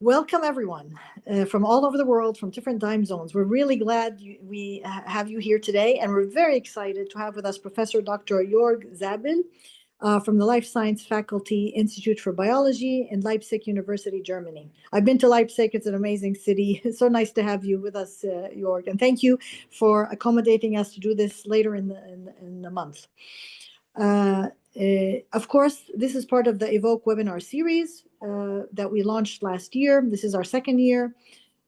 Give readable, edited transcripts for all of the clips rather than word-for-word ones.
Welcome, everyone from all over the world, from different time zones. We're really glad we have you here today, and we're very excited to have with us Professor Dr. Jörg Zabel from the Life Science Faculty Institute for Biology in Leipzig University, Germany. I've been to Leipzig. It's an amazing city. It's so nice to have you with us, Jörg, and thank you for accommodating us to do this later in the month. Of course, this is part of the EvoKE webinar series that we launched last year. This is our second year.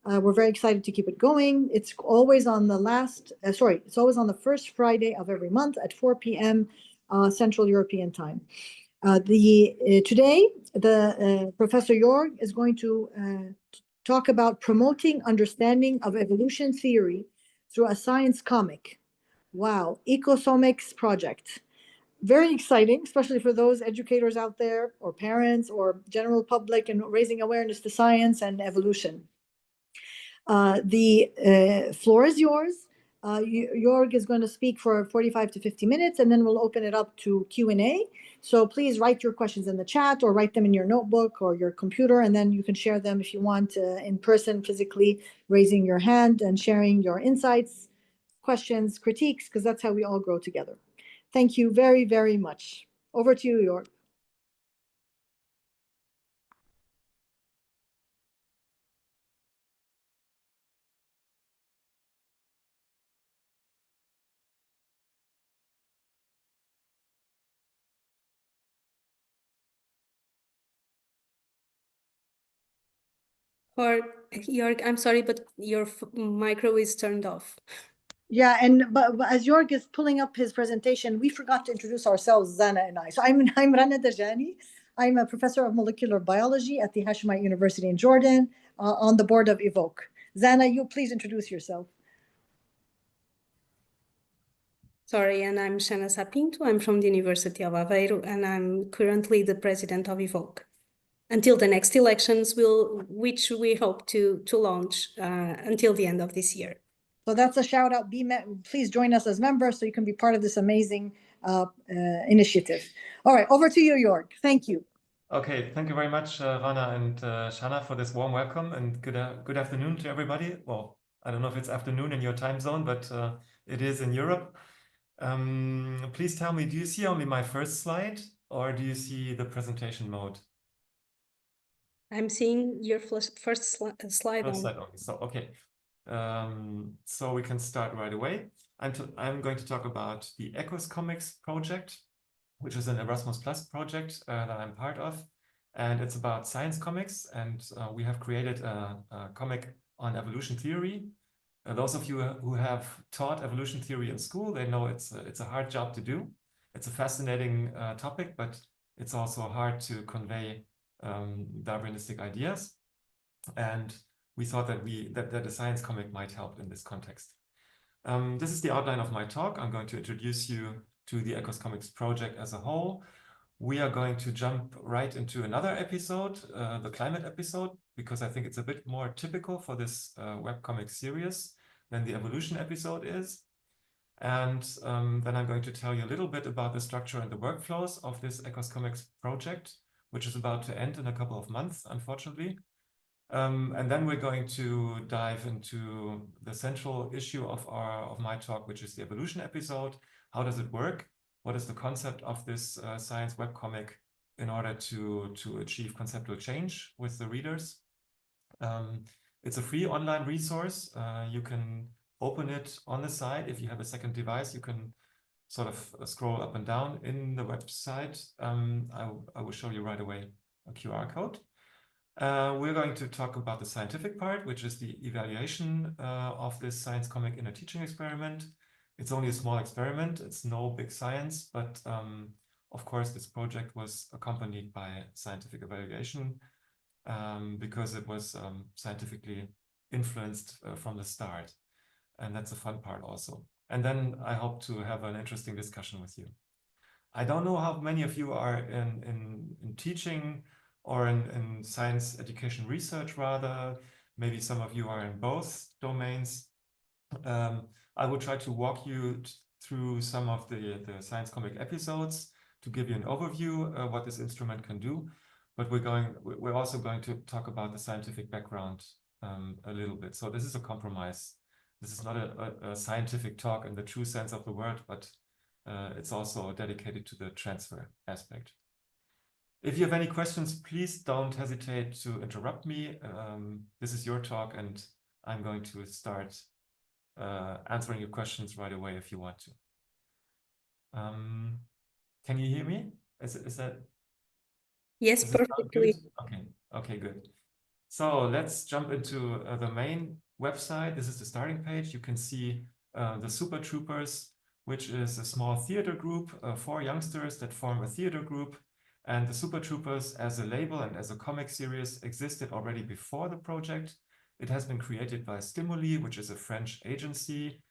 We're very excited to keep it going. It's always on the it's always on the first Friday of every month at 4 p.m. Central European Time. Today, Professor Jörg is going to talk about promoting understanding of evolution theory through a science comic. Wow, ECOSCOMICS project. Very exciting, especially for those educators out there or parents or general public and raising awareness to science and evolution. The floor is yours. Jörg is going to speak for 45 to 50 minutes, and then we'll open it up to Q&A. So please write your questions in the chat or write them in your notebook or your computer, and then you can share them if you want in person, physically, raising your hand and sharing your insights, questions, critiques, because that's how we all grow together. Thank you very, very much. Over to you, Jörg. Or Jörg, I'm sorry, but your micro is turned off. Yeah, but as Jörg is pulling up his presentation, we forgot to introduce ourselves, Zana and I. So I'm Rana Dajani. I'm a professor of molecular biology at the Hashemite University in Jordan, on the board of EvoKE. Zana, you please introduce yourself. Sorry, and I'm Shana Sapinto. I'm from the University of Aveiro, and I'm currently the president of EvoKE. Until the next elections, which we hope to launch until the end of this year. So that's a shout out. Please join us as members so you can be part of this amazing initiative. All right, over to you, Jörg. Thank you. Okay, thank you very much, Rana and Shana, for this warm welcome, and good afternoon to everybody. Well, I don't know if it's afternoon in your time zone, but it is in Europe. Please tell me, do you see only my first slide, or do you see the presentation mode? I'm seeing your first slide only. So, okay. So we can start right away. I'm going to talk about the ECOSCOMICS project, which is an Erasmus Plus project that I'm part of. And it's about science comics. And we have created a comic on evolution theory. Those of you who have taught evolution theory in school, they know it's a hard job to do. It's a fascinating topic, but it's also hard to convey Darwinistic ideas. And we thought that a science comic might help in this context. This is the outline of my talk. I'm going to introduce you to the ECOSCOMICS project as a whole. We are going to jump right into another episode, the climate episode, because I think it's a bit more typical for this webcomic series than the evolution episode is. And then I'm going to tell you a little bit about the structure and the workflows of this ECOSCOMICS project, which is about to end in a couple of months, unfortunately. And then we're going to dive into the central issue of my talk, which is the evolution episode. How does it work? What is the concept of this science webcomic in order to achieve conceptual change with the readers? It's a free online resource. You can open it on the side. If you have a second device, you can sort of scroll up and down in the website. I will show you right away a QR code. We're going to talk about the scientific part, which is the evaluation of this science comic in a teaching experiment. It's only a small experiment. It's no big science, but of course, this project was accompanied by scientific evaluation because it was scientifically influenced from the start. And that's a fun part also. And then I hope to have an interesting discussion with you. I don't know how many of you are in teaching or in science education research, rather. Maybe some of you are in both domains. I will try to walk you through some of the science comic episodes to give you an overview of what this instrument can do. but we're also going to talk about the scientific background a little bit. So this is a compromise. This is not a scientific talk in the true sense of the word, but it's also dedicated to the transfer aspect. If you have any questions, please don't hesitate to interrupt me. This is your talk, and I'm going to start answering your questions right away if you want to. Can you hear me? Is that? Yes, Does it sound perfectly. good? Okay, good. So let's jump into the main website. This is the starting page. You can see the Super Troopers, which is a small theater group, 4 youngsters that form a theater group. And the Super Troopers as a label and as a comic series existed already before the project. It has been created by Stimuli, which is a French agency.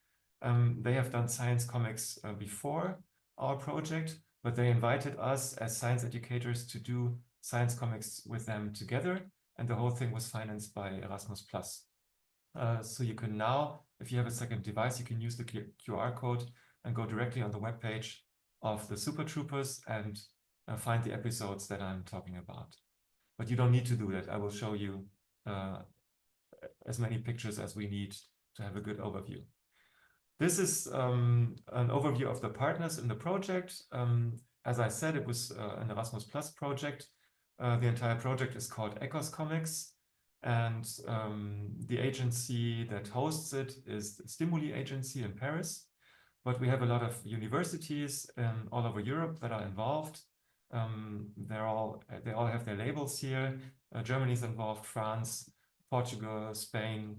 They have done science comics before our project, but they invited us as science educators to do science comics with them together. And the whole thing was financed by Erasmus+. So you can now, if you have a second device, you can use the QR code and go directly on the webpage of the Super Troopers and find the episodes that I'm talking about. But you don't need to do that. I will show you as many pictures as we need to have a good overview. This is an overview of the partners in the project. As I said, it was an Erasmus+ project. The entire project is called ECOSCOMICS, and the agency that hosts it is the Stimuli agency in Paris. But we have a lot of universities all over Europe that are involved. They all have their labels here. Germany's involved, France, Portugal, Spain,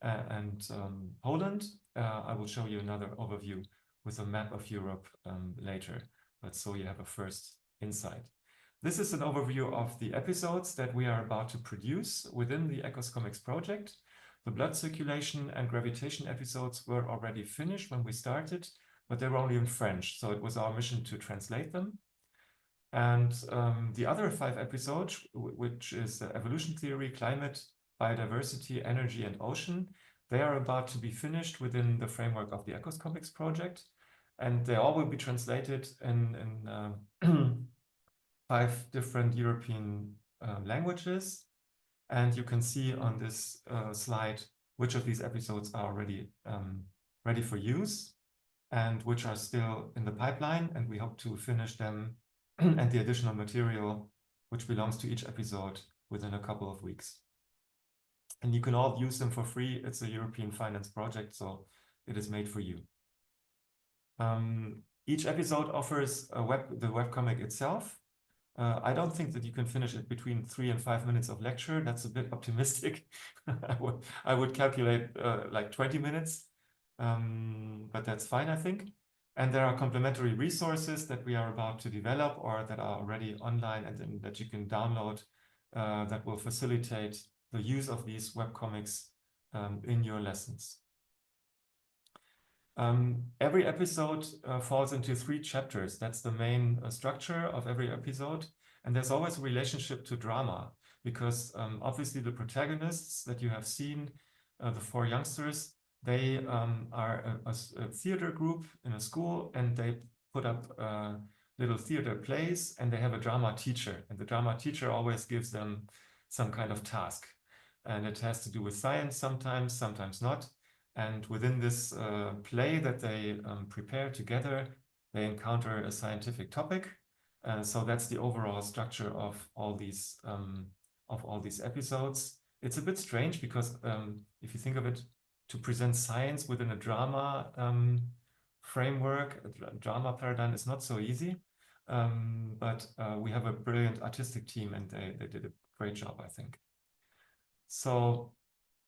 and Poland. I will show you another overview with a map of Europe later, but so you have a first insight. This is an overview of the episodes that we are about to produce within the ECOSCOMICS project. The blood circulation and gravitation episodes were already finished when we started, but they were only in French, so it was our mission to translate them. And the other 5 episodes, which is evolution theory, climate, biodiversity, energy, and ocean, they are about to be finished within the framework of the ECOSCOMICS project, and they all will be translated in 5 different European languages. And you can see on this slide which of these episodes are already ready for use and which are still in the pipeline, and we hope to finish them and the additional material which belongs to each episode within a couple of weeks. And you can all use them for free. It's a European finance project, so it is made for you. Each episode offers the webcomic itself. I don't think that you can finish it between 3 and 5 minutes of lecture. That's a bit optimistic. I would calculate like 20 minutes, but that's fine, I think. And there are complementary resources that we are about to develop or that are already online and that you can download that will facilitate the use of these webcomics in your lessons. Every episode falls into 3 chapters. That's the main structure of every episode. And there's always a relationship to drama because obviously the protagonists that you have seen, the 4 youngsters, they are a theater group in a school, and they put up little theater plays, and they have a drama teacher. And the drama teacher always gives them some kind of task. And it has to do with science sometimes, sometimes not. And within this play that they prepare together, they encounter a scientific topic. So that's the overall structure of all these episodes. It's a bit strange because if you think of it, to present science within a drama framework, a drama paradigm is not so easy. But we have a brilliant artistic team, and they did a great job, I think. So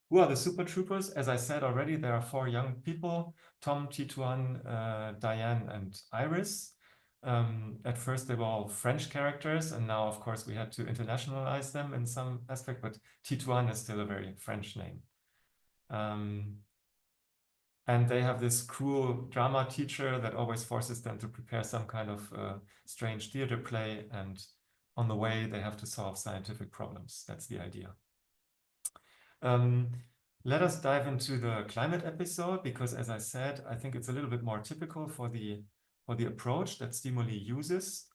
who are the Super Troopers? As I said already, there are 4 young people, Tom, Tituan, Diane, and Iris. At first, they were all French characters, and now, of course, we had to internationalize them in some aspect, but Tituan is still a very French name. And they have this cruel drama teacher that always forces them to prepare some kind of strange theater play, and on the way, they have to solve scientific problems. That's the idea. Let us dive into the climate episode, because as I said, I think it's a little bit more typical for the approach that Stimuli uses.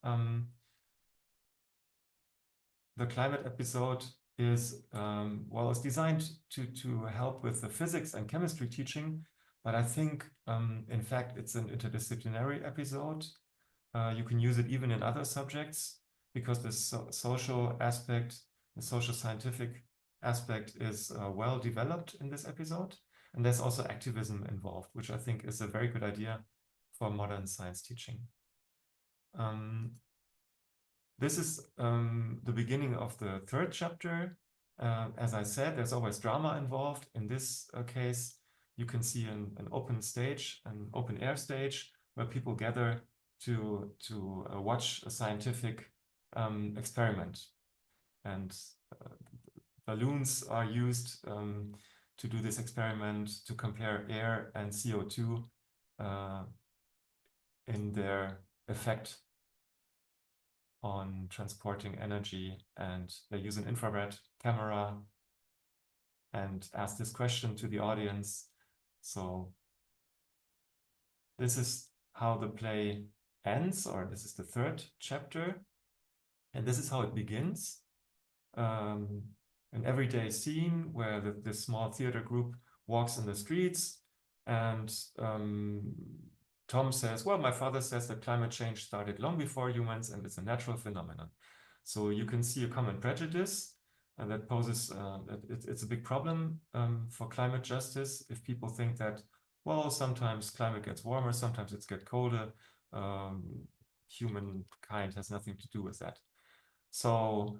the climate episode is, well, it's designed to help with the physics and chemistry teaching, but I think, in fact, it's an interdisciplinary episode. You can use it even in other subjects because the social aspect, the social scientific aspect is well developed in this episode. And there's also activism involved, which I think is a very good idea for modern science teaching. This is the beginning of the third chapter. As I said, there's always drama involved. In this case, you can see an open stage, an open air stage, where people gather to watch a scientific experiment. And balloons are used to do this experiment to compare air and CO2 in their effect on transporting energy, and they use an infrared camera and ask this question to the audience. So this is how the play ends, or this is the third chapter, and this is how it begins. An everyday scene where this small theater group walks in the streets, and Tom says, well, my father says that climate change started long before humans and it's a natural phenomenon. So you can see a common prejudice, and that poses, it's a big problem for climate justice if people think that, well, sometimes climate gets warmer, sometimes it gets colder. Humankind has nothing to do with that. So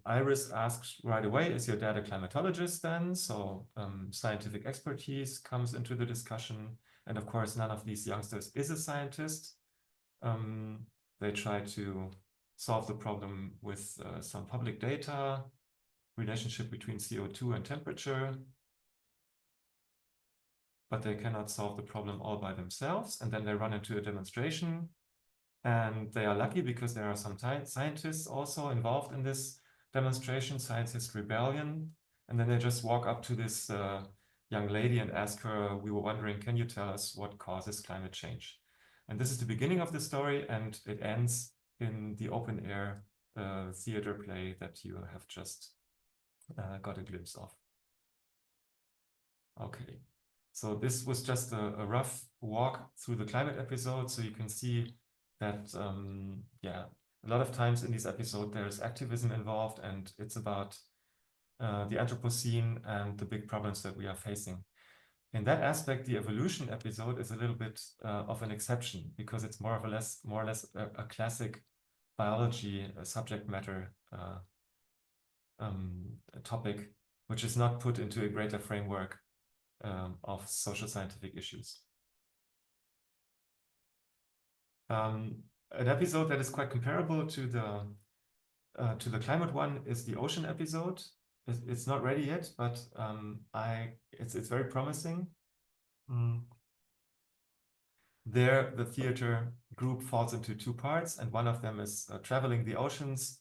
Iris asks right away, is your dad a climatologist then? So scientific expertise comes into the discussion. And of course, none of these youngsters is a scientist. They try to solve the problem with some public data, relationship between CO2 and temperature, but they cannot solve the problem all by themselves. And then they run into a demonstration, and they are lucky because there are some scientists also involved in this demonstration, Scientist Rebellion. And then they just walk up to this young lady and ask her, we were wondering, can you tell us what causes climate change? And this is the beginning of the story, and it ends in the open air theater play that you have just got a glimpse of. Okay, so this was just a rough walk through the climate episode, so you can see that, yeah, a lot of times in this episode there's activism involved, and it's about the Anthropocene and the big problems that we are facing. In that aspect, the evolution episode is a little bit of an exception, because it's more or less a classic biology subject matter topic, which is not put into a greater framework of social scientific issues. An episode that is quite comparable to the climate one is the ocean episode. It's not ready yet, but it's very promising. There, the theater group falls into two parts, and one of them is traveling the oceans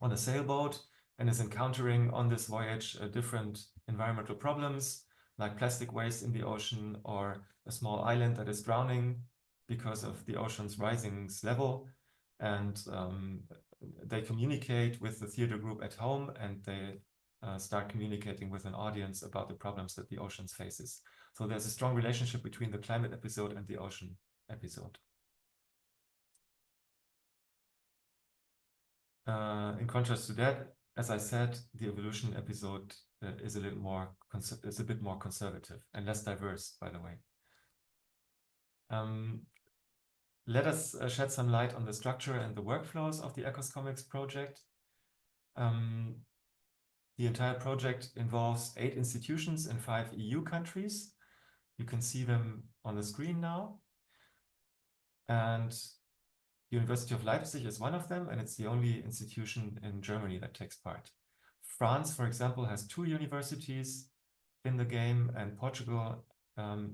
on a sailboat and is encountering on this voyage different environmental problems, like plastic waste in the ocean, or a small island that is drowning because of the ocean's rising level. And they communicate with the theater group at home, and they start communicating with an audience about the problems that the ocean faces. So there's a strong relationship between the climate episode and the ocean episode. In contrast to that, as I said, the evolution episode is a bit more conservative and less diverse, by the way. Let us shed some light on the structure and the workflows of the ECOSCOMICS project. The entire project involves 8 institutions in 5 EU countries. You can see them on the screen now. And the University of Leipzig is one of them, and it's the only institution in Germany that takes part. France, for example, has 2 universities in the game, and Portugal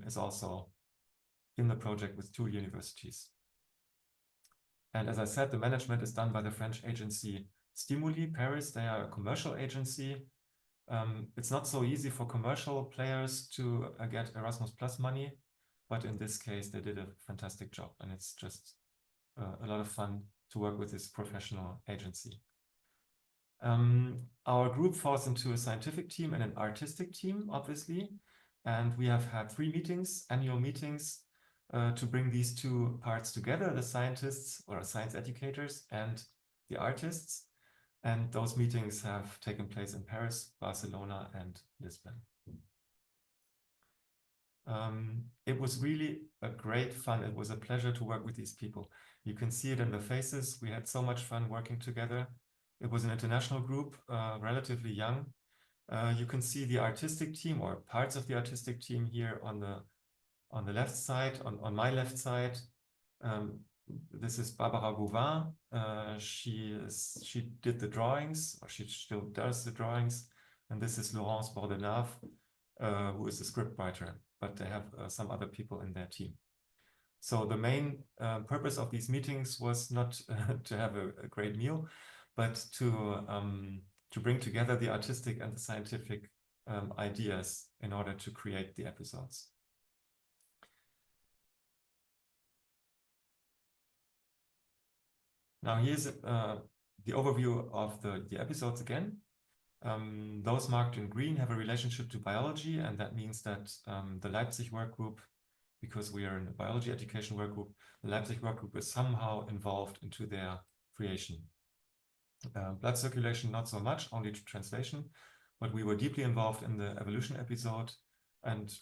is also in the project with 2 universities. And as I said, the management is done by the French agency Stimuli Paris. They are a commercial agency. It's not so easy for commercial players to get Erasmus Plus money, but in this case, they did a fantastic job, and it's just a lot of fun to work with this professional agency. Our group falls into a scientific team and an artistic team, obviously. And we have had 3 meetings, annual meetings, to bring these two parts together, the scientists or science educators and the artists. And those meetings have taken place in Paris, Barcelona, and Lisbon. It was really a great fun. It was a pleasure to work with these people. You can see it in the faces. We had so much fun working together. It was an international group, relatively young. You can see the artistic team or parts of the artistic team here on the left side, on my left side. This is Barbara Gauvin. She did the drawings, or she still does the drawings. And this is Laurence Bordenave, who is the scriptwriter, but they have some other people in their team. So the main purpose of these meetings was not to have a great meal, but to bring together the artistic and the scientific ideas in order to create the episodes. Now here's the overview of the episodes again. Those marked in green have a relationship to biology, and that means that the Leipzig work group, because we are in a biology education work group, the Leipzig work group is somehow involved into their creation. Blood circulation, not so much, only translation, but we were deeply involved in the evolution episode, and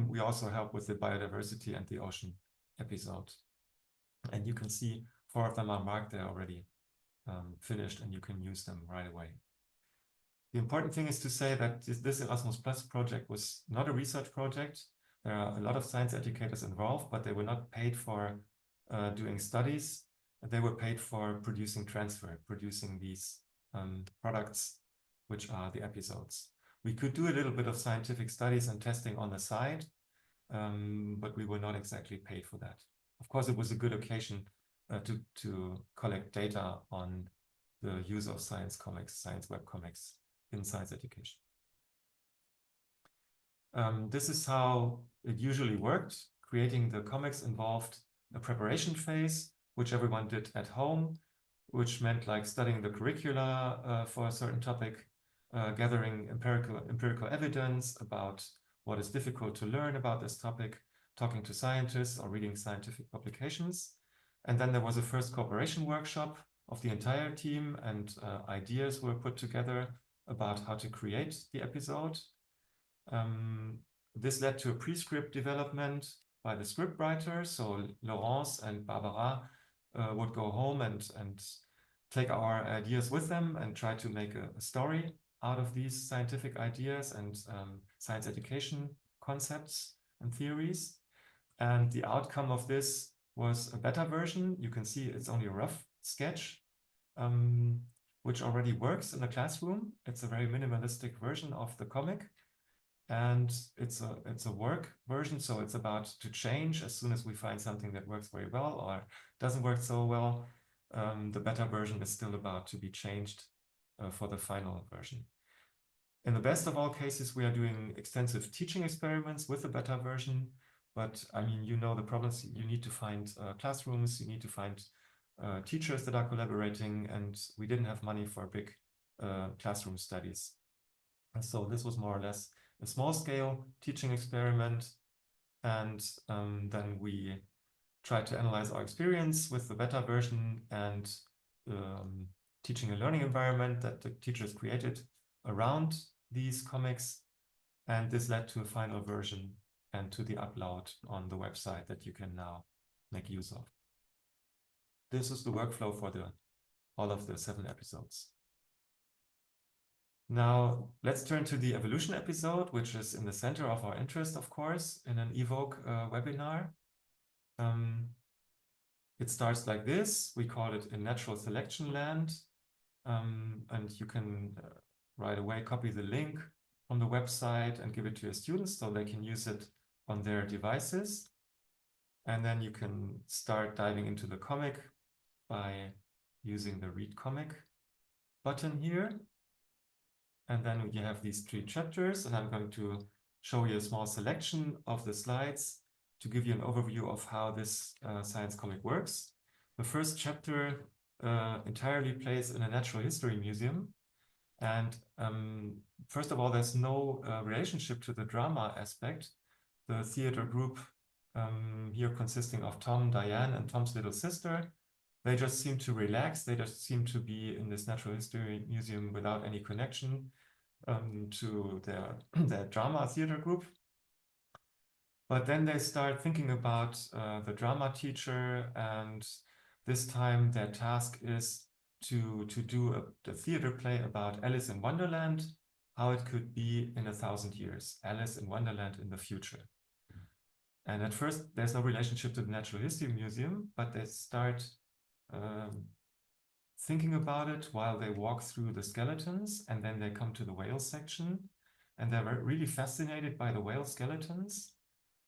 we also help with the biodiversity and the ocean episode. And you can see 4 of them are marked there already, finished, and you can use them right away. The important thing is to say that this Erasmus Plus project was not a research project. There are a lot of science educators involved, but they were not paid for doing studies. They were paid for producing transfer, producing these products, which are the episodes. We could do a little bit of scientific studies and testing on the side, but we were not exactly paid for that. Of course, it was a good occasion to collect data on the use of science comics, science web comics in science education. This is how it usually worked. Creating the comics involved a preparation phase, which everyone did at home, which meant like studying the curricula for a certain topic, gathering empirical evidence about what is difficult to learn about this topic, talking to scientists or reading scientific publications. And then there was a first cooperation workshop of the entire team, and ideas were put together about how to create the episode. This led to a pre-script development by the scriptwriter. So Laurence and Barbara would go home and take our ideas with them and try to make a story out of these scientific ideas and science education concepts and theories. And the outcome of this was a beta version. You can see it's only a rough sketch, which already works in the classroom. It's a very minimalistic version of the comic. And it's a work version, so it's about to change as soon as we find something that works very well or doesn't work so well. The beta version is still about to be changed for the final version. In the best of all cases, we are doing extensive teaching experiments with the beta version. But I mean, you know the problems. You need to find classrooms, you need to find teachers that are collaborating, and we didn't have money for big classroom studies. So this was more or less a small-scale teaching experiment, and then we tried to analyze our experience with the beta version and teaching a learning environment that the teachers created around these comics, and this led to a final version and to the upload on the website that you can now make use of. This is the workflow for all of the 7 episodes. Now, let's turn to the evolution episode, which is in the center of our interest, of course, in an EvoKE webinar. It starts like this. We call it in natural selection land. And you can right away copy the link from the website and give it to your students so they can use it on their devices. And then you can start diving into the comic by using the Read Comic button here. And then you have these 3 chapters, and I'm going to show you a small selection of the slides to give you an overview of how this science comic works. The first chapter entirely plays in a natural history museum. And first of all, there's no relationship to the drama aspect. The theater group here consisting of Tom, Diane, and Tom's little sister, they just seem to relax. They just seem to be in this natural history museum without any connection to their drama theater group. But then they start thinking about the drama teacher, and this time their task is to do the theater play about Alice in Wonderland, how it could be in 1,000 years, Alice in Wonderland in the future. And at first, there's no relationship to the Natural History Museum, but they start thinking about it while they walk through the skeletons, and then they come to the whale section, and they're really fascinated by the whale skeletons.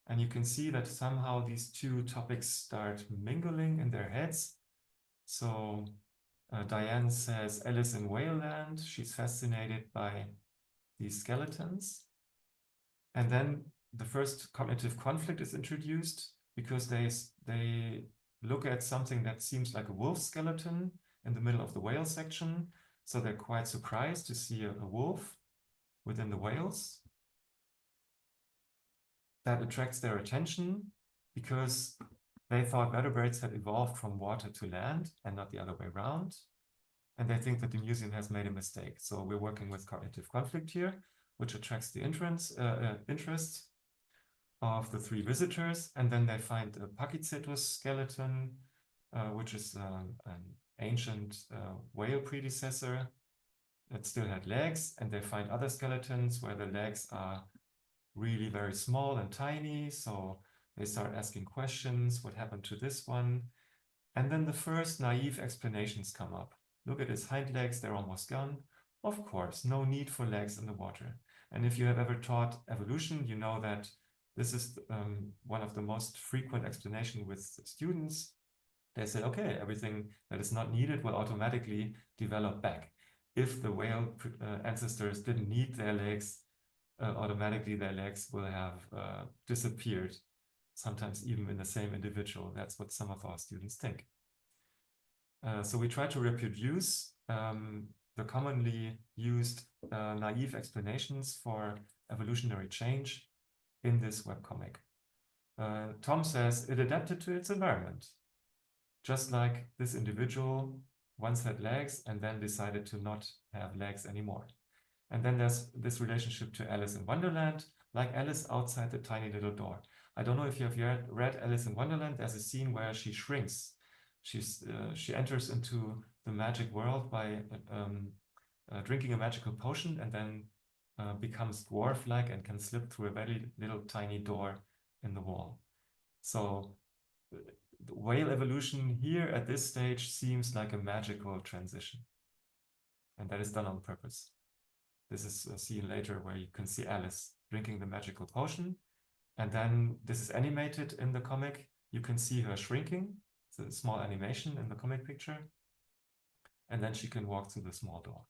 And you can see that somehow these two topics start mingling in their heads. So Diane says Alice in Whaleland. She's fascinated by these skeletons. And then the first cognitive conflict is introduced because they look at something that seems like a wolf skeleton in the middle of the whale section. So they're quite surprised to see a wolf within the whales. That attracts their attention because they thought vertebrates had evolved from water to land and not the other way around. And they think that the museum has made a mistake. So we're working with cognitive conflict here, which attracts the interest of the three visitors. And then they find a Pachycetus skeleton, which is an ancient whale predecessor that still had legs. And they find other skeletons where the legs are really very small and tiny. So they start asking questions. What happened to this one? And then the first naive explanations come up. Look at his hind legs, they're almost gone. Of course, no need for legs in the water. And if you have ever taught evolution, you know that this is one of the most frequent explanations with students. They say, okay, everything that is not needed will automatically develop back. If the whale ancestors didn't need their legs, automatically their legs will have disappeared, sometimes even in the same individual. That's what some of our students think. So we try to reproduce the commonly used naive explanations for evolutionary change in this webcomic. Tom says it adapted to its environment, just like this individual once had legs and then decided to not have legs anymore. And then there's this relationship to Alice in Wonderland, like Alice outside the tiny little door. I don't know if you have read Alice in Wonderland. There's a scene where she shrinks. She enters into the magic world by drinking a magical potion and then becomes dwarf-like and can slip through a very little tiny door in the wall. So the whale evolution here at this stage seems like a magical transition. And that is done on purpose. This is a scene later where you can see Alice drinking the magical potion. And then this is animated in the comic. You can see her shrinking. It's a small animation in the comic picture. And then she can walk through the small door.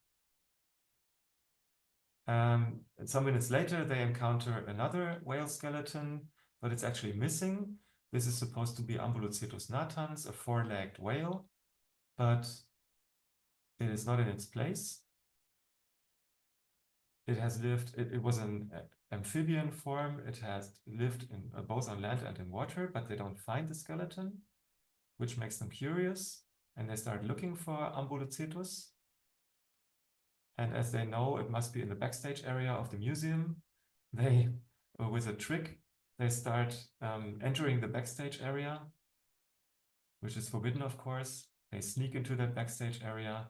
And some minutes later, they encounter another whale skeleton, but it's actually missing. This is supposed to be Ambulocetus natans, a four-legged whale, but it is not in its place. It has lived, it was an amphibian form. It has lived in both on land and in water, but they don't find the skeleton, which makes them curious. And they start looking for Ambulocetus. And as they know, it must be in the backstage area of the museum. They, with a trick, they start entering the backstage area, which is forbidden, of course. They sneak into that backstage area,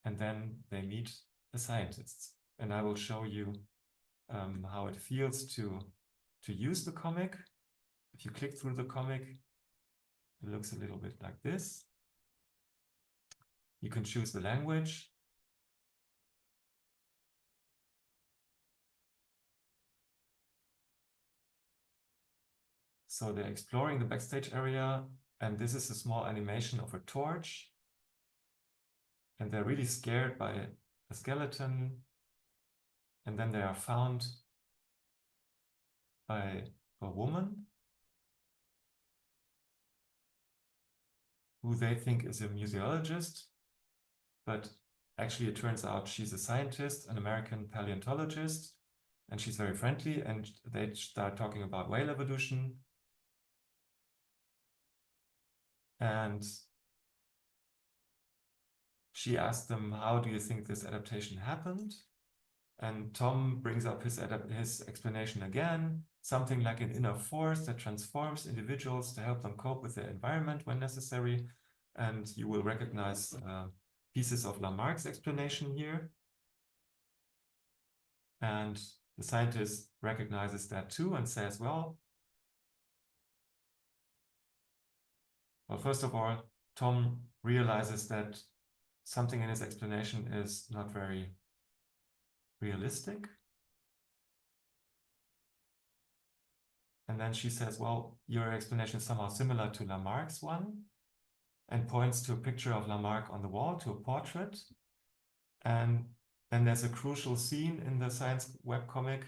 and then they meet the scientists. And I will show you how it feels to use the comic. If you click through the comic, it looks a little bit like this. You can choose the language. So they're exploring the backstage area, and this is a small animation of a torch. And they're really scared by a skeleton. And then they are found by a woman who they think is a museologist, but Actually, it turns out she's a scientist, an American paleontologist, and she's very friendly, and they start talking about whale evolution. And she asked them, how do you think this adaptation happened? And Tom brings up his explanation again, something like an inner force that transforms individuals to help them cope with their environment when necessary. And you will recognize pieces of Lamarck's explanation here. And the scientist recognizes that too and says, well, first of all, Tom realizes that something in his explanation is not very realistic. And then she says, well, your explanation is somehow similar to Lamarck's one, and points to a picture of Lamarck on the wall, to a portrait. And then there's a crucial scene in the science webcomic.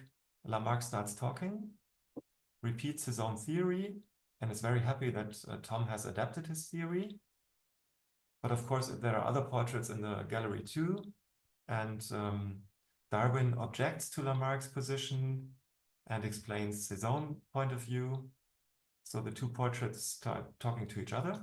Lamarck starts talking, repeats his own theory, and is very happy that Tom has adapted his theory. But of course, there are other portraits in the gallery too. And Darwin objects to Lamarck's position and explains his own point of view. So the two portraits start talking to each other.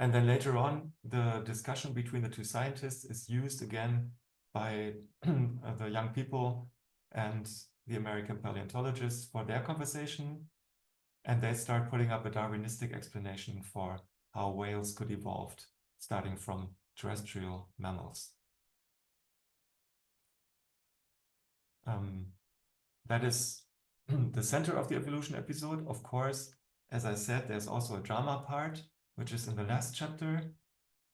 And then later on, the discussion between the two scientists is used again by the young people and the American paleontologists for their conversation. And they start putting up a Darwinistic explanation for how whales could evolve, starting from terrestrial mammals. That is the center of the evolution episode. Of course, as I said, there's also a drama part, which is in the last chapter,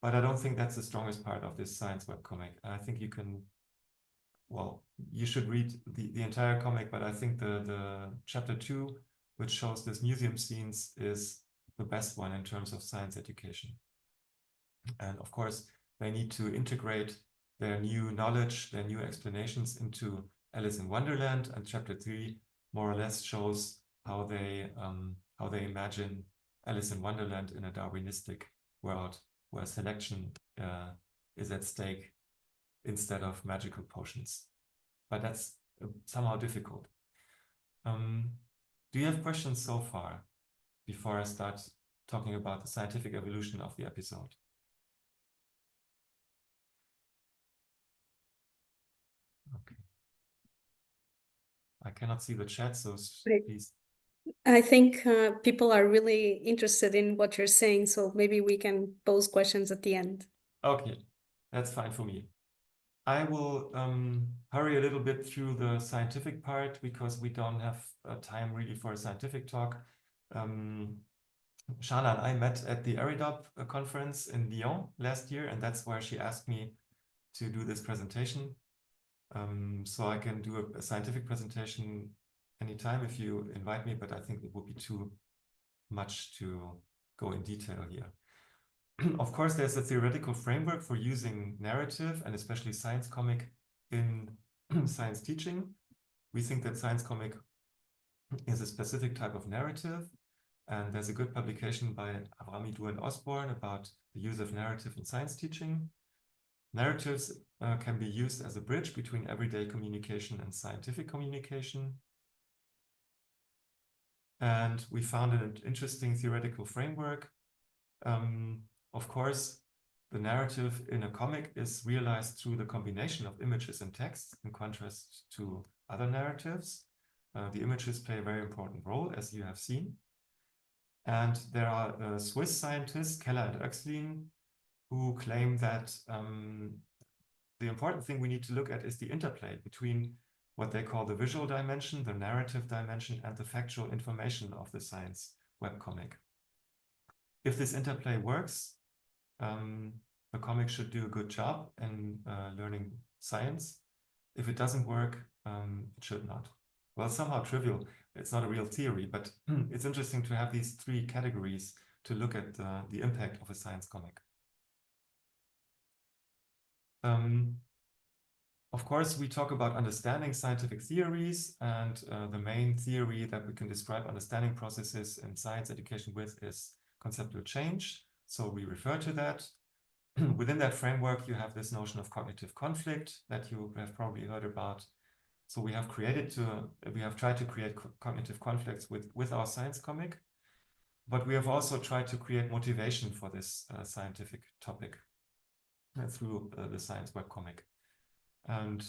but I don't think that's the strongest part of this science webcomic. I think you can, well, you should read the entire comic, but I think the chapter 2, which shows this museum scenes, is the best one in terms of science education. And of course, they need to integrate their new knowledge, their new explanations into Alice in Wonderland, and chapter 3 more or less shows how they imagine Alice in Wonderland in a Darwinistic world where selection is at stake instead of magical potions. But that's somehow difficult. Do you have questions so far before I start talking about the scientific evolution of the episode? Okay. I cannot see the chat, so please. I think people are really interested in what you're saying, so maybe we can pose questions at the end. Okay, that's fine for me. I will hurry a little bit through the scientific part because we don't have time really for a scientific talk. Shana and I met at the ERIDOP conference in Lyon last year, and that's where she asked me to do this presentation. So I can do a scientific presentation anytime if you invite me, but I think it would be too much to go in detail here. Of course, there's a theoretical framework for using narrative and especially science comic in science teaching. We think that science comic is a specific type of narrative, and there's a good publication by Avramidou and Osborne about the use of narrative in science teaching. Narratives can be used as a bridge between everyday communication and scientific communication. And we found an interesting theoretical framework. Of course, the narrative in a comic is realized through the combination of images and text, in contrast to other narratives. The images play a very important role, as you have seen. And there are Swiss scientists, Keller and Oechslin, who claim that the important thing we need to look at is the interplay between what they call the visual dimension, the narrative dimension, and the factual information of the science webcomic. If this interplay works, the comic should do a good job in learning science. If it doesn't work, it should not. Well, somehow trivial. It's not a real theory, but it's interesting to have these three categories to look at the impact of a science comic. Of course, we talk about understanding scientific theories, and the main theory that we can describe understanding processes in science education with is conceptual change. So we refer to that. within that framework, you have this notion of cognitive conflict that you have probably heard about. So we have tried to create cognitive conflicts with our science comic, but we have also tried to create motivation for this scientific topic through the science webcomic. And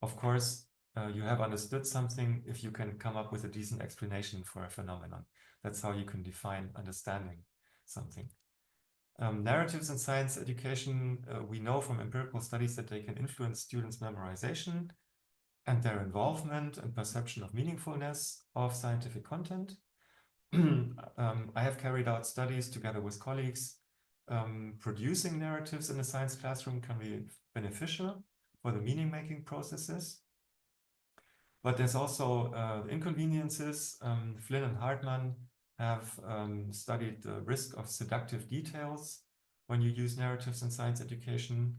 of course, you have understood something if you can come up with a decent explanation for a phenomenon. That's how you can define understanding something. Narratives in science education, we know from empirical studies that they can influence students' memorization and their involvement and perception of meaningfulness of scientific content. I have carried out studies together with colleagues. Producing narratives in a science classroom can be beneficial for the meaning-making processes. But there's also inconveniences. Flynn and Hartman have studied the risk of seductive details when you use narratives in science education.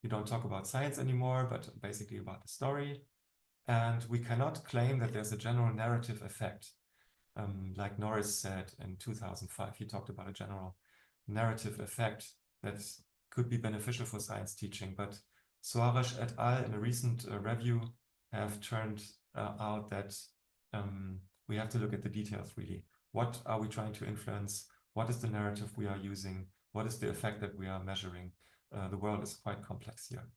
You don't talk about science anymore, but basically about the story. And we cannot claim that there's a general narrative effect. Like Norris said in 2005, he talked about a general narrative effect that could be beneficial for science teaching. But Soares et al. In a recent review have turned out that we have to look at the details really. What are we trying to influence? What is the narrative we are using? What is the effect that we are measuring? The world is quite complex here.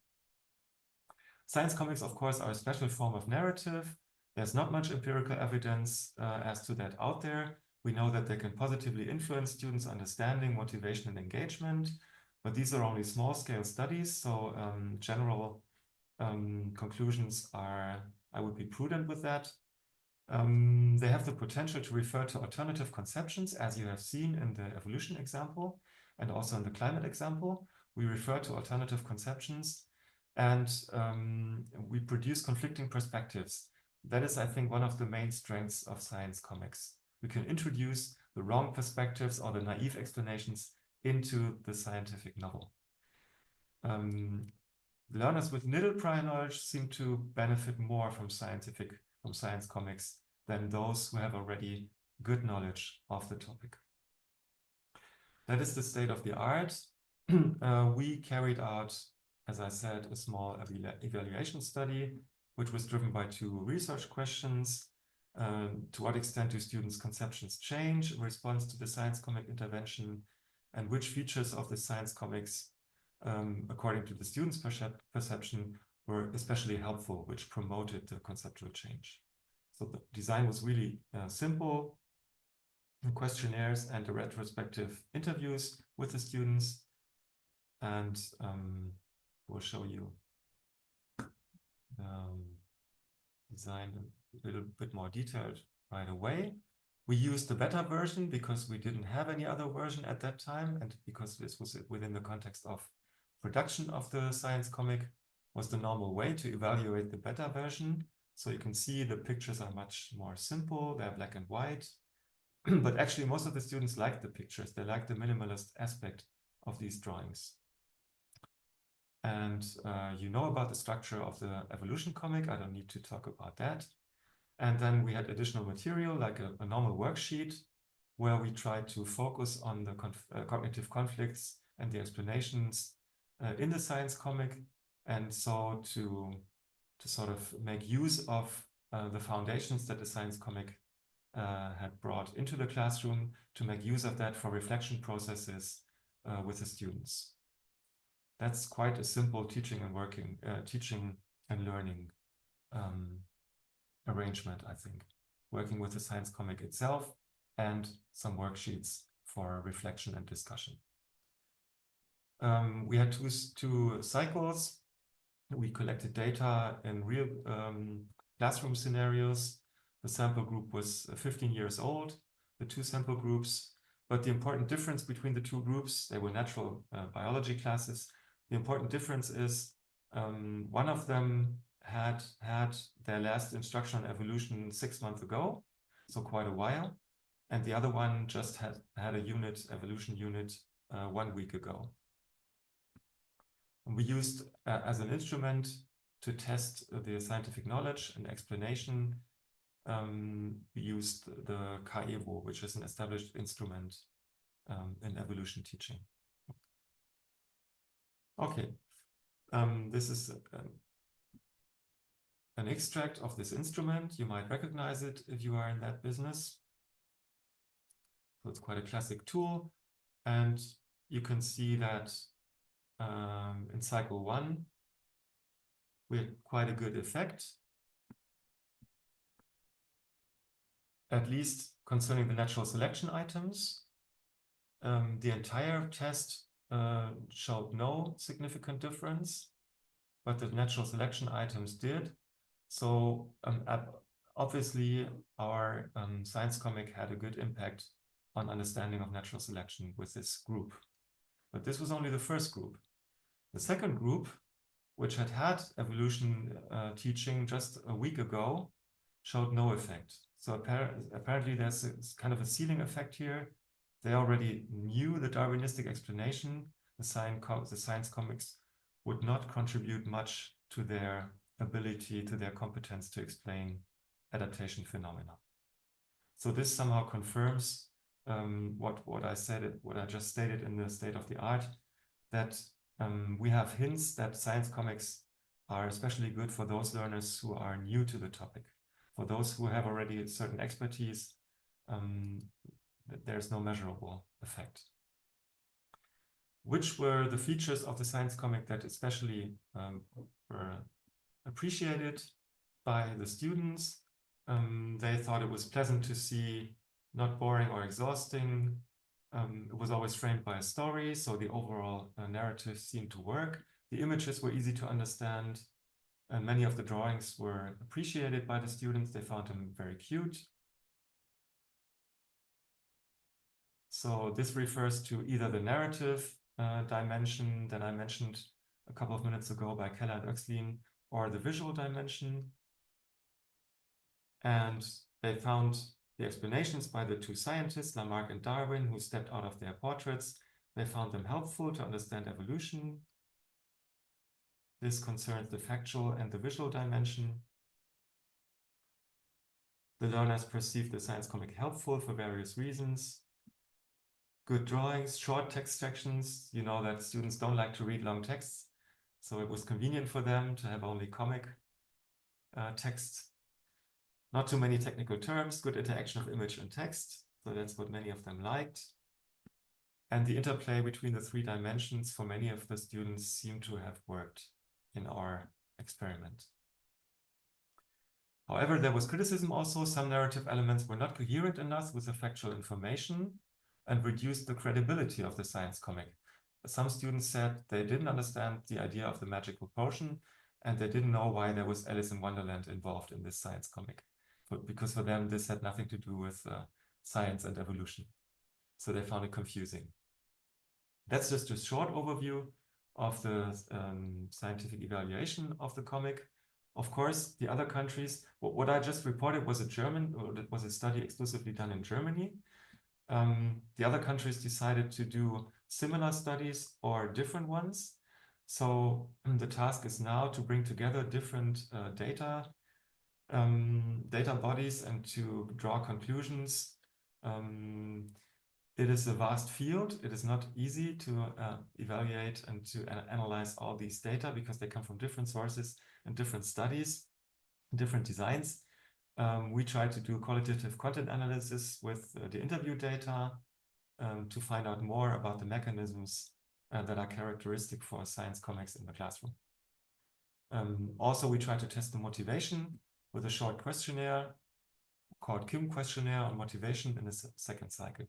Science comics, of course, are a special form of narrative. There's not much empirical evidence as to that out there. We know that they can positively influence students' understanding, motivation, and engagement, but these are only small-scale studies, so general conclusions are, I would be prudent with that. They have the potential to refer to alternative conceptions, as you have seen in the evolution example, and also in the climate example. We refer to alternative conceptions, and we produce conflicting perspectives. That is, I think, one of the main strengths of science comics. We can introduce the wrong perspectives or the naive explanations into the scientific novel. Learners with little prior knowledge seem to benefit more from science comics than those who have already good knowledge of the topic. That is the state of the art. We carried out, as I said, a small evaluation study, which was driven by 2 research questions. To what extent do students' conceptions change in response to the science comic intervention? And which features of the science comics, according to the students' perception, were especially helpful, which promoted the conceptual change? So the design was really simple. Questionnaires and the retrospective interviews with the students. And we'll show you design a little bit more detailed right away. We used the beta version because we didn't have any other version at that time, and because this was within the context of production of the science comic, was the normal way to evaluate the beta version. So you can see the pictures are much more simple, they're black and white. But actually most of the students like the pictures, they like the minimalist aspect of these drawings. And you know about the structure of the evolution comic, I don't need to talk about that. And then we had additional material like a normal worksheet where we tried to focus on the cognitive conflicts and the explanations in the science comic. And so to sort of make use of the foundations that the science comic had brought into the classroom, to make use of that for reflection processes with the students. That's quite a simple teaching and learning arrangement, I think. Working with the science comic itself and some worksheets for reflection and discussion. We had two cycles. We collected data in real classroom scenarios. The sample group was 15 years old, the 2 sample groups. But the important difference between the 2 groups, they were natural biology classes. The important difference is one of them had their last instruction on evolution 6 months ago, so quite a while. And the other one just had a evolution unit 1 week ago. And we used as an instrument to test the scientific knowledge and explanation. We used the KAEVO, which is an established instrument in evolution teaching. Okay, this is an extract of this instrument. You might recognize it if you are in that business. So it's quite a classic tool. And you can see that in cycle 1, we had quite a good effect, at least concerning the natural selection items. The entire test showed no significant difference, but the natural selection items did. So obviously our science comic had a good impact on understanding of natural selection with this group. But this was only the first group. The second group, which had evolution teaching just a week ago, showed no effect. So apparently there's kind of a ceiling effect here. They already knew the Darwinistic explanation. The science comics would not contribute much to their ability, to their competence to explain adaptation phenomena. So this somehow confirms what I just stated in the state of the art, that we have hints that science comics are especially good for those learners who are new to the topic. For those who have already a certain expertise, there's no measurable effect. Which were the features of the science comic that especially were appreciated by the students? They thought it was pleasant to see, not boring or exhausting. It was always framed by a story, so the overall narrative seemed to work. The images were easy to understand, and many of the drawings were appreciated by the students. They found them very cute. So this refers to either the narrative dimension that I mentioned a couple of minutes ago by Keller and Oechslin, or the visual dimension. And they found the explanations by the two scientists, Lamarck and Darwin, who stepped out of their portraits. They found them helpful to understand evolution. This concerns the factual and the visual dimension. The learners perceived the science comic helpful for various reasons. Good drawings, short text sections. You know that students don't like to read long texts, so it was convenient for them to have only comic text. Not too many technical terms, good interaction of image and text. So that's what many of them liked. And the interplay between the three dimensions for many of the students seemed to have worked in our experiment. However, there was criticism also. Some narrative elements were not coherent enough with the factual information and reduced the credibility of the science comic. Some students said they didn't understand the idea of the magical potion, and they didn't know why there was Alice in Wonderland involved in this science comic. Because for them, this had nothing to do with science and evolution. So they found it confusing. That's just a short overview of the scientific evaluation of the comic. Of course, the other countries, what I just reported was a study exclusively done in Germany. The other countries decided to do similar studies or different ones. So the task is now to bring together different data bodies and to draw conclusions. It is a vast field. It is not easy to evaluate and to analyze all these data because they come from different sources and different studies, different designs. We try to do qualitative content analysis with the interview data to find out more about the mechanisms that are characteristic for science comics in the classroom. Also, we try to test the motivation with a short questionnaire called Kim questionnaire on motivation in the second cycle.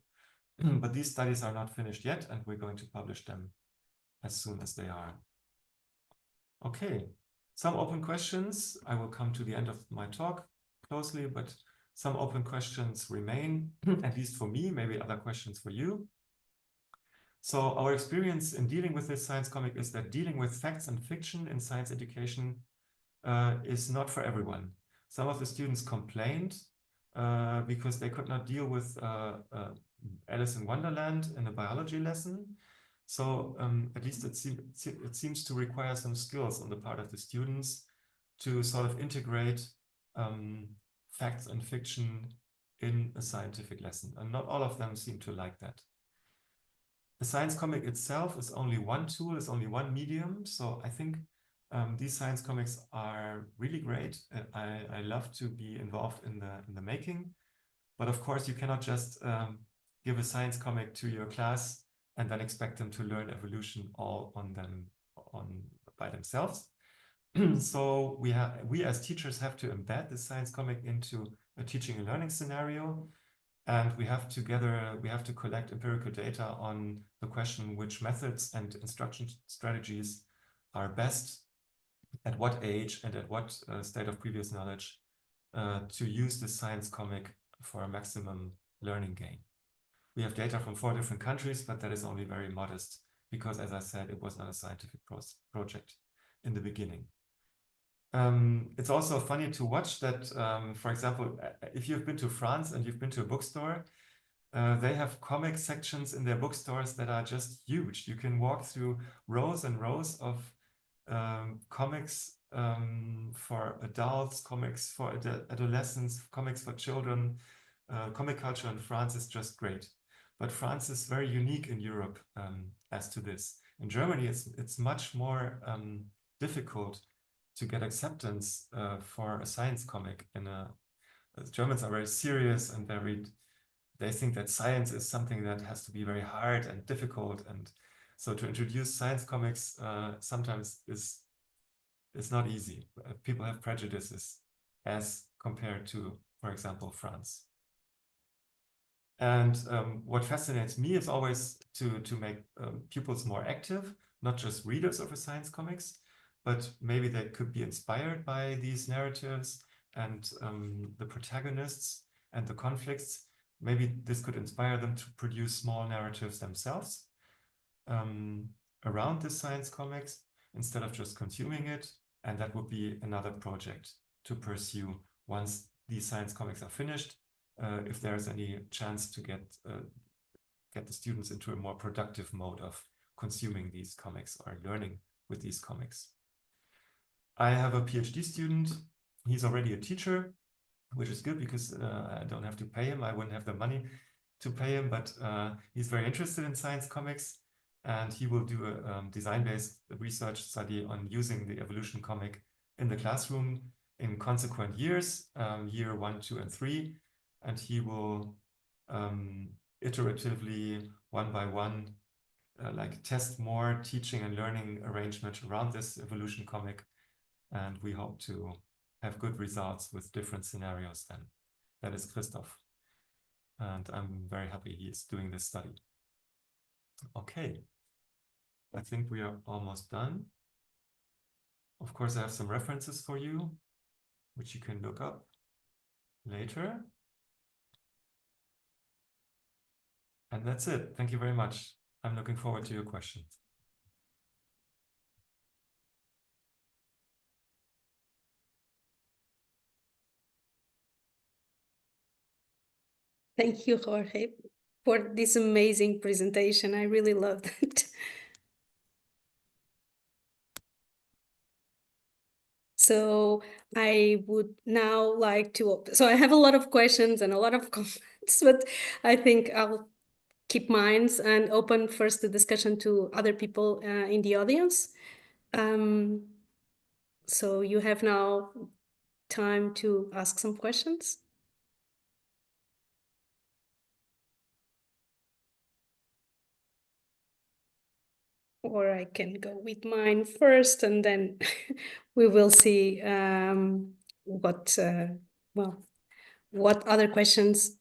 But these studies are not finished yet, and we're going to publish them as soon as they are. Okay, some open questions. I will come to the end of my talk closely, but some open questions remain, at least for me, maybe other questions for you. So our experience in dealing with this science comic is that dealing with facts and fiction in science education is not for everyone. Some of the students complained because they could not deal with Alice in Wonderland in a biology lesson. So at least it seems to require some skills on the part of the students to sort of integrate facts and fiction in a scientific lesson. And not all of them seem to like that. the science comic itself is only one tool, is only one medium. So I think these science comics are really great. I love to be involved in the making, but of course you cannot just give a science comic to your class and then expect them to learn evolution all by themselves. So we as teachers have to embed the science comic into a teaching and learning scenario. And we have to collect empirical data on the question which methods and instruction strategies are best at what age and at what state of previous knowledge to use the science comic for a maximum learning gain. We have data from 4 different countries, but that is only very modest because, as I said, it was not a scientific project in the beginning. It's also funny to watch that, for example, if you've been to France and you've been to a bookstore, they have comic sections in their bookstores that are just huge. You can walk through rows and rows of comics for adults, comics for adolescents, comics for children. Comic culture in France is just great. But France is very unique in Europe as to this. In Germany, it's much more difficult to get acceptance for a science comic. Germans are very serious and they think that science is something that has to be very hard and difficult. And so to introduce science comics sometimes is not easy. People have prejudices as compared to, for example, France. And what fascinates me is always to make pupils more active, not just readers of a science comics, but maybe they could be inspired by these narratives and the protagonists and the conflicts. Maybe this could inspire them to produce small narratives themselves around the science comics instead of just consuming it. And that would be another project to pursue once these science comics are finished, if there's any chance to get the students into a more productive mode of consuming these comics or learning with these comics. I have a PhD student. He's already a teacher, which is good because I don't have to pay him. I wouldn't have the money to pay him, but he's very interested in science comics, and he will do a design-based research study on using the evolution comic in the classroom in consequent years, year 1, 2, and 3, and he will iteratively, one by one, like test more teaching and learning arrangement around this evolution comic. And we hope to have good results with different scenarios then. That is Christoph. And I'm very happy he is doing this study. Okay. I think we are almost done. Of course, I have some references for you, which you can look up later. And that's it. Thank you very much. I'm looking forward to your questions. Thank you, Jorge, for this amazing presentation. I really loved it. So I would now like to open. So I have a lot of questions and a lot of comments, but I think I'll keep mine and open first the discussion to other people in the audience. So you have now time to ask some questions. Or I can go with mine first, and then we will see what other questions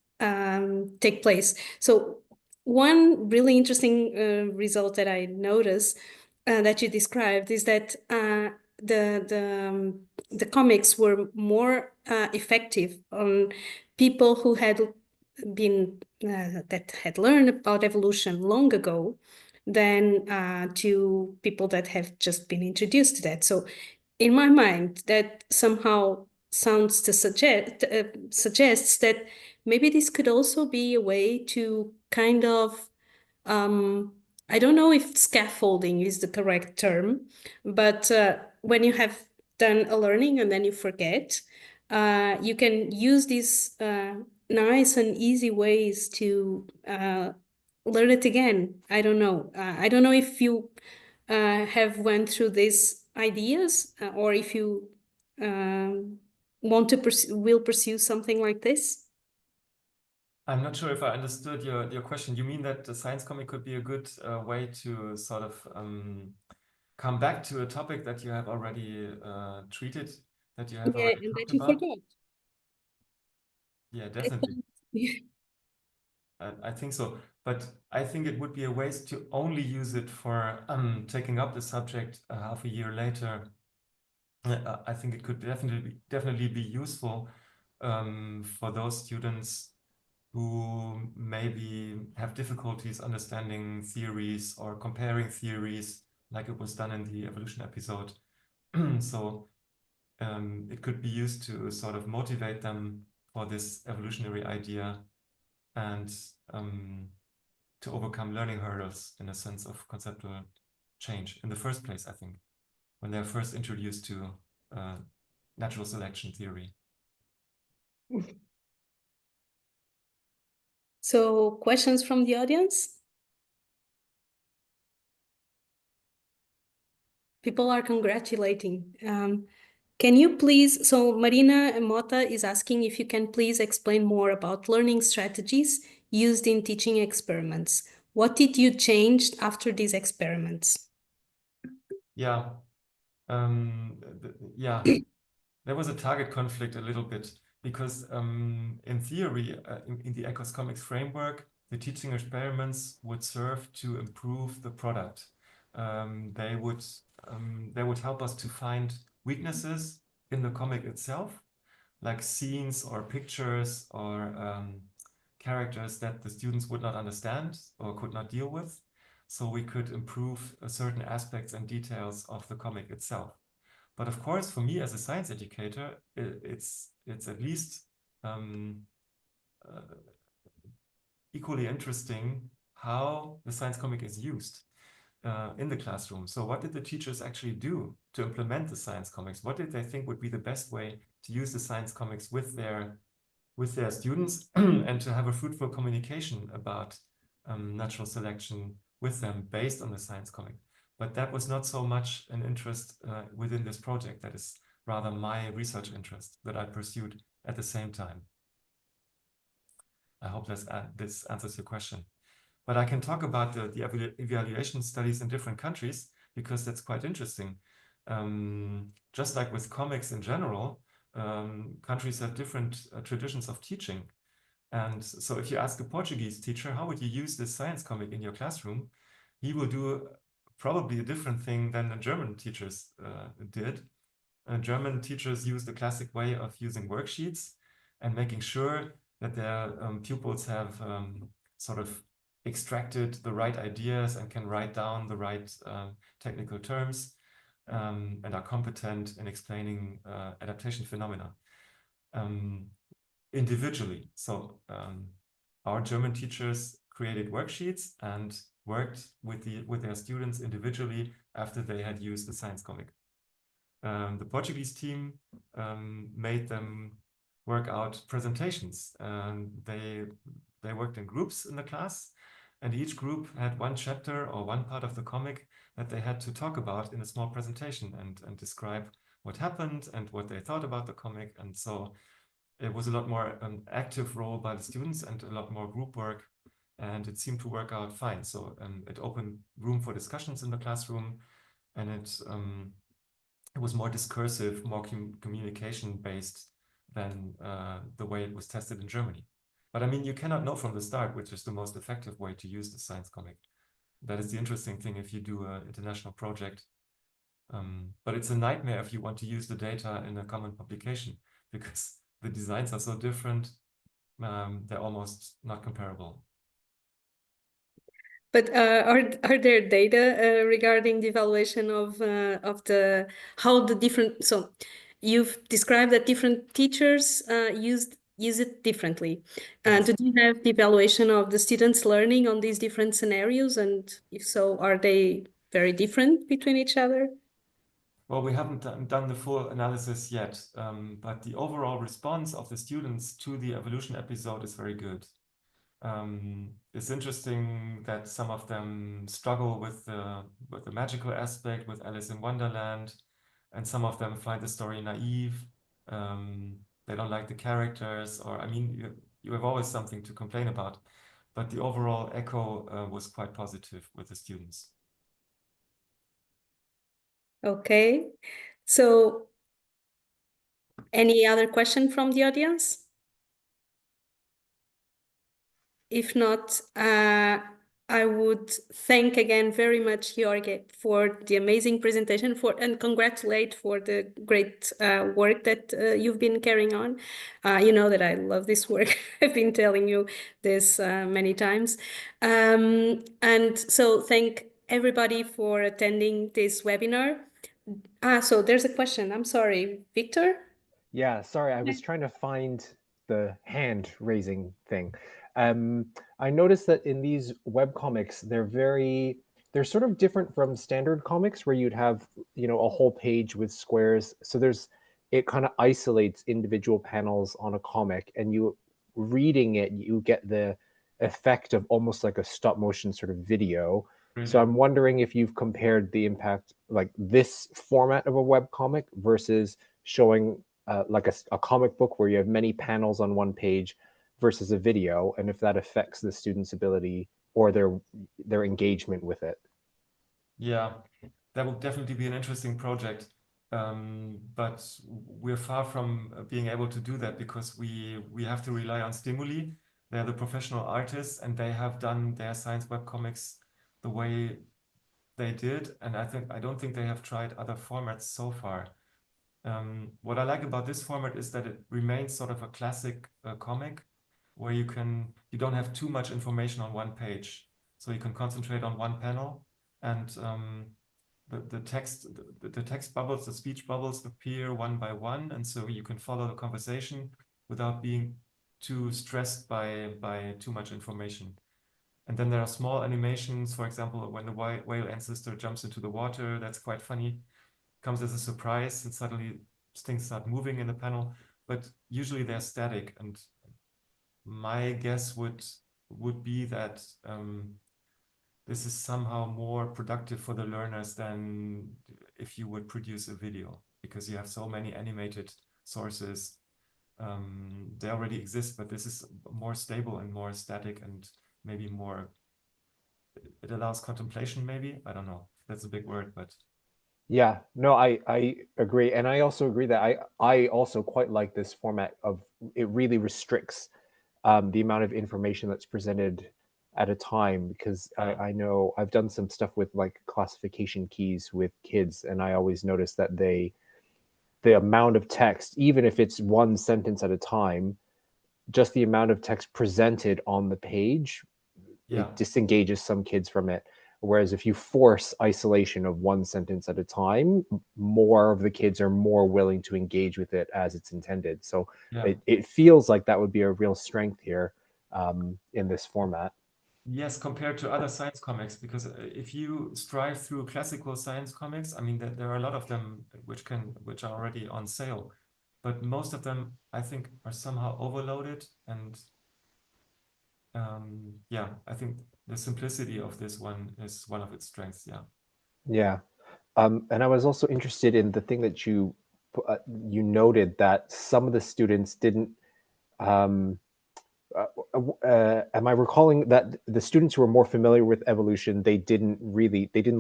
take place. So one really interesting result that I noticed that you described is that the comics were more effective on people who had been that had learned about evolution long ago than to people that have just been introduced to that. So in my mind, that somehow sounds to suggests that maybe this could also be a way to kind of I don't know if scaffolding is the correct term, but when you have done a learning and then you forget, you can use these nice and easy ways to learn it again. I don't know. I don't know if you have went through these ideas or if you want to will pursue something like this. I'm not sure if I understood your question. You mean that the science comic could be a good way to sort of come back to a topic that you have already treated, that you have already And talked that you about? forgot. Yeah, definitely. I think so. But I think it would be a waste to only use it for taking up the subject half a year later. I think it could definitely be useful for those students who maybe have difficulties understanding theories or comparing theories, like it was done in the evolution episode. So it could be used to sort of motivate them for this evolutionary idea and to overcome learning hurdles in a sense of conceptual change in the first place, I think, when they're first introduced to natural selection theory. So, questions from the audience? People are congratulating. Can you please, so Marina Mota is asking if you can please explain more about learning strategies used in teaching experiments. What did you change after these experiments? Yeah, yeah, there was a target conflict a little bit because in theory, in the ECOSCOMICS framework, the teaching experiments would serve to improve the product. They would help us to find weaknesses in the comic itself, like scenes or pictures or characters that the students would not understand or could not deal with. So we could improve certain aspects and details of the comic itself. But of course, for me as a science educator, it's at least equally interesting how the science comic is used in the classroom. So what did the teachers actually do to implement the science comics? What did they think would be the best way to use the science comics with their students and to have a fruitful communication about natural selection with them based on the science comic? But that was not so much an interest within this project. That is rather my research interest that I pursued at the same time. I hope this answers your question. But I can talk about the evaluation studies in different countries because that's quite interesting. Just like with comics in general, countries have different traditions of teaching. And so if you ask a Portuguese teacher, how would you use this science comic in your classroom? He will do probably a different thing than the German teachers did. German teachers use the classic way of using worksheets and making sure that their pupils have sort of extracted the right ideas and can write down the right technical terms and are competent in explaining adaptation phenomena individually. So our German teachers created worksheets and worked with their students individually after they had used the science comic. The Portuguese team made them work out presentations. They worked in groups in the class, and each group had one chapter or one part of the comic that they had to talk about in a small presentation and describe what happened and what they thought about the comic. And so it was a lot more active role by the students and a lot more group work, and it seemed to work out fine. So it opened room for discussions in the classroom, and it was more discursive, more communication based than the way it was tested in Germany. But I mean, you cannot know from the start which is the most effective way to use the science comic. That is the interesting thing if you do an international project. But it's a nightmare if you want to use the data in a common publication because the designs are so different, they're almost not comparable. But are there data regarding the evaluation of how the different, so you've described that different teachers use it differently. Yes. Do you have the evaluation of the students learning on these different scenarios? And if so, are they very different between each other? Well, we haven't done the full analysis yet, but the overall response of the students to the evolution episode is very good. It's interesting that some of them struggle with the magical aspect with Alice in Wonderland, and some of them find the story naive. They don't like the characters, or I mean, you have always something to complain about. But the overall echo was quite positive with the students. Okay, so any other question from the audience? If not, I would thank again very much Jörg for the amazing presentation and congratulate for the great work that you've been carrying on. You know that I love this work. I've been telling you this many times. And so thank everybody for attending this webinar. So there's a question. I'm sorry, Victor? Yeah, sorry, I was trying to find the hand raising thing. I noticed that in these webcomics, they're sort of different from standard comics where you'd have, you know, a whole page with squares. So it kind of isolates individual panels on a comic, and you reading it, you get the effect of almost like a stop motion sort of video. So I'm wondering if you've compared the impact, like this format of a webcomic versus showing like a comic book where you have many panels on one page versus a video, and if that affects the student's ability or their engagement with it. Yeah, that would definitely be an interesting project. But we're far from being able to do that because we have to rely on stimuli. They're the professional artists, and they have done their science webcomics the way they did. And I don't think they have tried other formats so far. What I like about this format is that it remains sort of a classic comic where you don't have too much information on one page. So you can concentrate on one panel, and the text bubbles, the speech bubbles appear one by one, and so you can follow the conversation without being too stressed by too much information. And then there are small animations, for example, when the whale ancestor jumps into the water, that's quite funny. Comes as a surprise, and suddenly things start moving in the panel, but usually they're static. And my guess would be that this is somehow more productive for the learners than if you would produce a video, because you have so many animated sources. They already exist, but this is more stable and more static, and maybe more, it allows contemplation, maybe. I don't know. That's a big word, but yeah, no, I agree. And I also agree that I also quite like this format of, it really restricts the amount of information that's presented at a time, because I know I've done some stuff with like classification keys with kids, and I always notice that the amount of text, even if it's one sentence at a time, just the amount of text presented on the page, it disengages some kids from it. Whereas if you force isolation of one sentence at a time, more of the kids are more willing to engage with it as it's intended. So it feels like that would be a real strength here in this format. Yes, compared to other science comics, because if you strive through classical science comics, I mean, there are a lot of them which are already on sale, but most of them, I think, are somehow overloaded. And yeah, I think the simplicity of this one is one of its strengths. Yeah. Yeah. And I was also interested in the thing that you noted that some of the students didn't. Am I recalling that the students who are more familiar with evolution, they didn't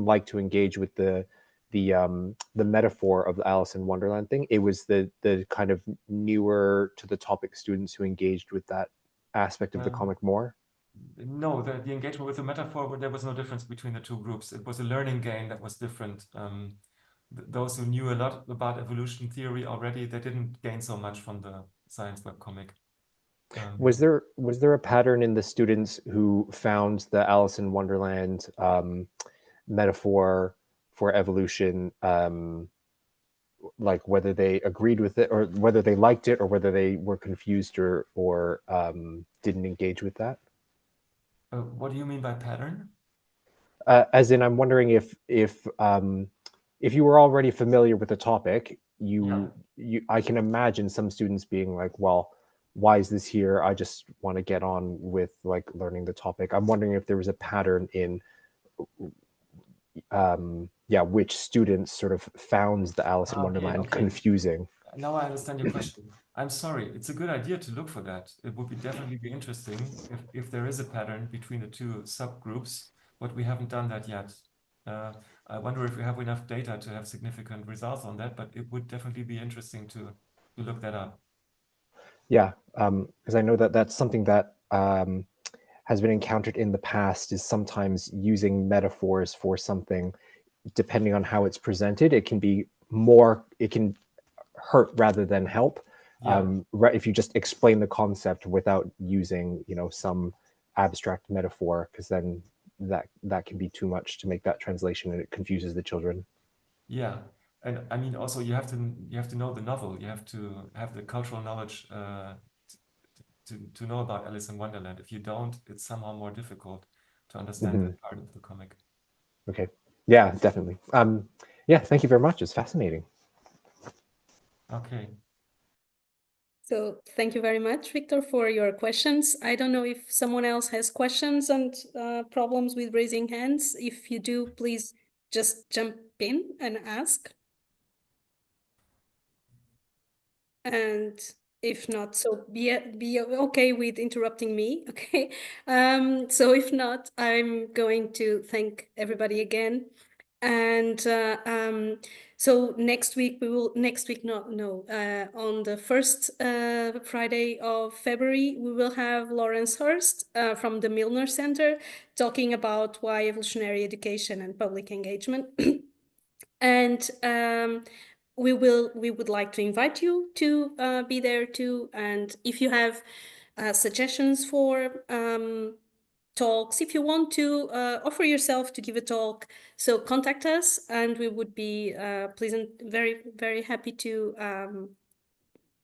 like to engage with the metaphor of the Alice in Wonderland thing? It was the kind of newer to the topic students who engaged with that aspect of the comic more. No, the engagement with the metaphor, there was no difference between the two groups. It was a learning gain that was different. Those who knew a lot about evolution theory already, they didn't gain so much from the science webcomic. Was there a pattern in the students who found the Alice in Wonderland metaphor for evolution, like whether they agreed with it, or whether they liked it, or whether they were confused or didn't engage with that? What do you mean by pattern? As in, I'm wondering if you were already familiar with the topic, I can imagine some students being like, well, why is this here? I just want to get on with like learning the topic. I'm wondering if there was a pattern in which students sort of found the Alice in Wonderland confusing. Now I understand your question. I'm sorry, it's a good idea to look for that. It would definitely be interesting if there is a pattern between the two subgroups, but we haven't done that yet. I wonder if we have enough data to have significant results on that, but it would definitely be interesting to look that up. Yeah, because I know that that's something that has been encountered in the past, is sometimes using metaphors for something, depending on how it's presented, it can be more, it can hurt rather than help. Yeah. If you just explain the concept without using, you know, some abstract metaphor, because then that can be too much to make that translation, and it confuses the children. Yeah, and I mean also you have to know the novel. You have to have the cultural knowledge to know about Alice in Wonderland. If you don't, it's somehow more difficult to understand that part of the comic. Okay. Yeah, definitely. Yeah, thank you very much. It's fascinating. Okay. So thank you very much, Victor, for your questions. I don't know if someone else has questions and problems with raising hands. If you do, please just jump in and ask. And if not, so be okay with interrupting me, okay? So if not, I'm going to thank everybody again. And so next week on the first Friday of February, we will have Lawrence Hurst from the Milner Center talking about why evolutionary education and public engagement. And we would like to invite you to be there too. And if you have suggestions for talks, if you want to offer yourself to give a talk, so contact us, and we would be very, very happy to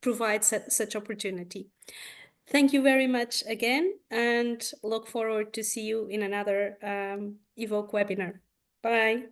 provide such opportunity. Thank you very much again, and look forward to see you in another EvoKE webinar. Bye.